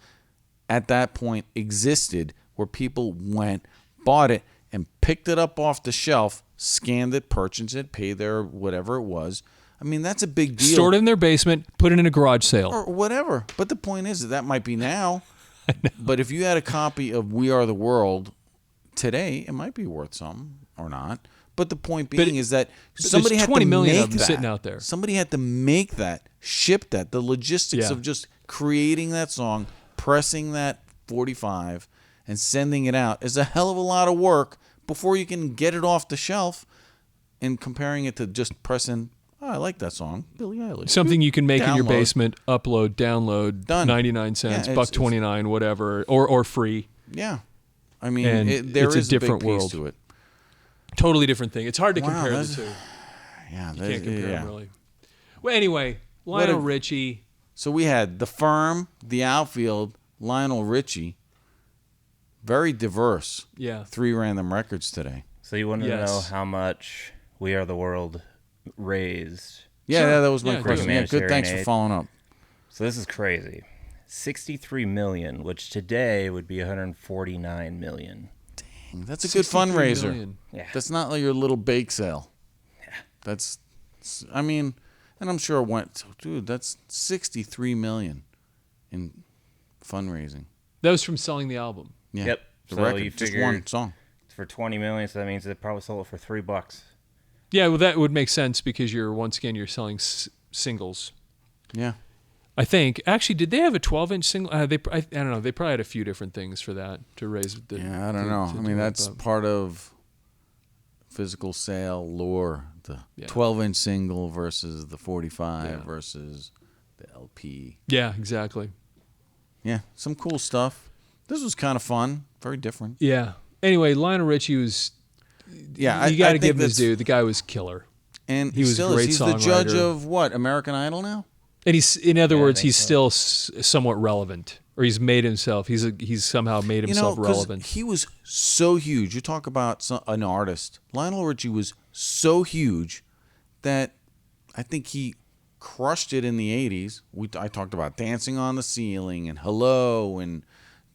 at that point existed where people went, bought it, and picked it up off the shelf, scanned it, purchased it, paid their whatever it was. I mean, that's a big deal. Stored it in their basement, put it in a garage sale. Or whatever. But the point is that might be now. But if you had a copy of We Are the World today, it might be worth something or not. But the point being is that somebody there's had 20 to million make of them that. sitting out there. Somebody had to make that, ship that, the logistics Yeah. of just creating that song, pressing that 45, and sending it out is a hell of a lot of work before you can get it off the shelf. and comparing it to just pressing, oh, I like that song, Billie Eilish. Something you can make in your Download. basement, upload, download, Done. 99 cents, Yeah, $1.29, whatever, or free. Yeah. I mean, And there it's is a different big piece world. to it. Totally different thing. It's hard to Wow, compare the that's- two. Yeah. You can't compare yeah. them, really. Well, anyway, Lionel a- Richie. So we had The Firm, The Outfield, Lionel Richie. Very diverse. Yeah. 3 random records today. So you want to Yes. know how much We Are the World raised? Yeah, Sure. yeah, that was my Yeah, question. good. Yeah, good. Thanks for Humanitarian following up. So this is crazy. 63 million, which today would be 149 million. That's a good 63 fundraiser. million. Yeah. That's not like your little bake sale. That's, I mean, and I'm sure it went, dude, that's 63 million in fundraising. That was from selling the album. Yeah. Yep. The So record, you just figure one song. it's for 20 million, so that means they probably sold it for $3. Yeah, well, that would make sense because once again you're selling singles. Yeah. I think. Actually, did they have a 12-inch single? I don't know. They probably had a few different things for that to raise the. Yeah, I don't know. I mean, that's part of physical sale lore. The 12-inch single versus the 45 versus the LP. Yeah, exactly. Yeah, some cool stuff. This was kind of fun. Very different. Yeah. Anyway, Lionel Richie was. Yeah, you got to think give him his that's- due. The guy was killer, And He was a still great is. He's the judge songwriter. of what? American Idol now? and he's, in other Yeah, I words, think he's so. still somewhat relevant, or he's made himself. He's somehow made himself 'cause relevant. he was so huge. You talk about an artist. Lionel Richie was so huge that I think he crushed it in the 80s. I talked about Dancing on the Ceiling and Hello and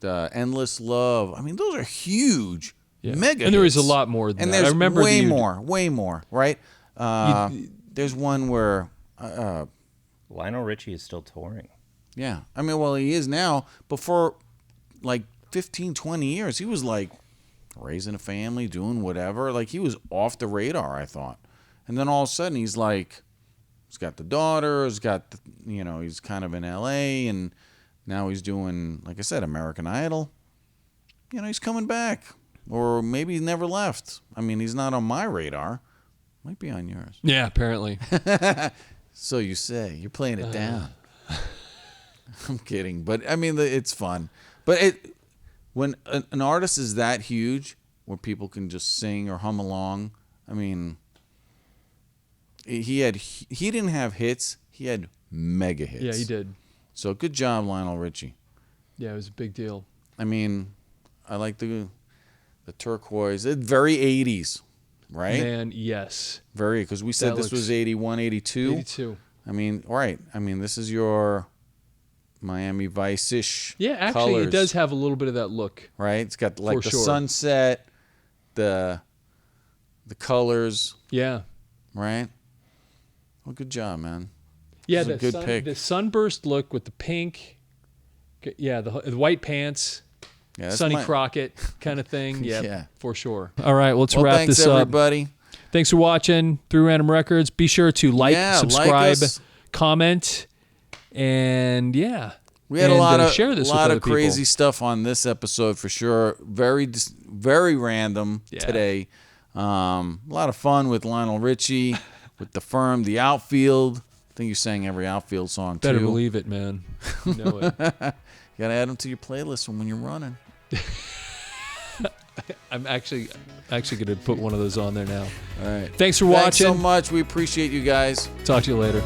the Endless Love. I mean, those are huge, mega And there is a hits. lot more than and that. there's I remember way more, right? There's one where, Lionel Richie is still touring. yeah. I mean, well, he is now. But for like 15, 20 years, he was like raising a family, doing whatever. Like he was off the radar, I thought. And then all of a sudden, he's like, he's got the daughter, he's got, he's kind of in L.A., and now he's doing, like I said, American Idol. He's coming back. Or maybe he never left. I mean, he's not on my radar. Might be on yours. Yeah, apparently. So you say. You're playing it down. I'm kidding. But, I mean, it's fun. But when an artist is that huge, where people can just sing or hum along, I mean, he didn't have hits. He had mega hits. Yeah, he did. So good job, Lionel Richie. Yeah, it was a big deal. I mean, I like the turquoise. It's very 80s, right? Man, yes. Very, because we said That this looks- was 81, 82. 82. I mean, right. I mean, this is your Miami Vice-ish Yeah, actually, colors, it does have a little bit of that look. right? It's got like For the sure. sunset, the colors, Yeah. right? Well, good job, man. Yeah, This is a good pick. the sunburst look with the pink. Yeah, the white pants. Yeah, that's Sonny my- Crockett kind of thing. Yeah, Yeah. for sure. All right, let's Well, wrap thanks, this up. everybody. Thanks for watching Through Random Records. Be sure to like, Yeah, like subscribe, us. comment, and yeah. We had And, a lot of share this with lot other of crazy people. stuff on this episode for sure. Very random Yeah. today. A lot of fun with Lionel Richie, with The Firm, The Outfield. I think you sang every Outfield song Better too. believe it, man. You know it. You gotta add them to your playlist when you're running. I'm actually going to put one of those on there now. All right. Thanks for Thanks watching. so much. We appreciate you guys. Talk to you later.